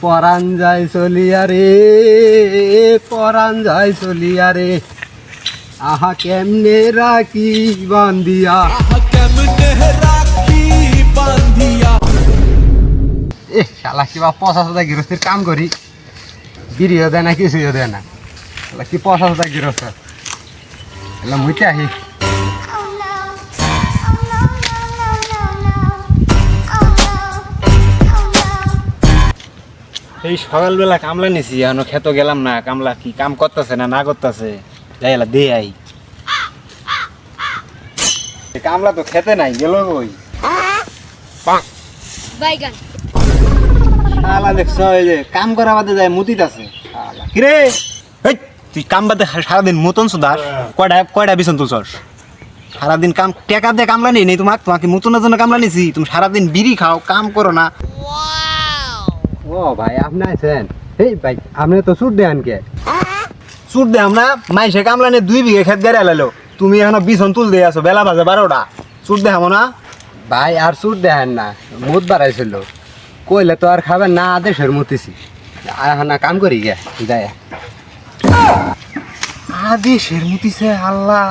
পরাণ যায় চলিয়া রে, পরাণ যায় চলিয়া রে, আহা কেমনে রাখি বান্ধিয়া। এ শালা কিবা 50,000 গৃহস্থের কাম করি, বিড়িও দেয় না, কিছুও দেয় না। শালা কি 50,000 গৃহস্থ, এলা মুইতে আহি। এই সকালবেলা কামলা নিছি, এখনো খেতে গেলাম না। কামলা কি কাম করতেছে না করতেছে, যাই এলা দে আই। কামলা তো খেতে নাই, গেল কই? বাইগান শালা দেখছ এই যে কাম করা বাদে যায় মুতিত আছে। শালা কিরে, এই তুই কাম বাদে সারাদিন মুতন সুদাস, কয়টা বিছন তুলছস? সারাদিন কাম টেকা দিয়ে কামলা নেই তোমাকে মুতনের জন্য কামলা নিছি। তুমি সারাদিন বিড়ি খাও, কাম করো না। ও ভাই আপনি আছেন? এই ভাই আপনি তো সুট দেন কে? সুট দে আমরা মাইসে কামলা নিয়ে 2 বিঘা খেত গাড়ি লাইলো, তুমি এখন বিছন তুল দিয়ে আছো, বেলা বাজে 12টা। সুট দে না? ভাই আর সুট দেন না, মুদ বাড়াইছিল, কইলে তো আর খাবেন না, আদেশের মতিছি এখন কাম করি গে যায়। আদেশের মুতিছে আল্লাহ।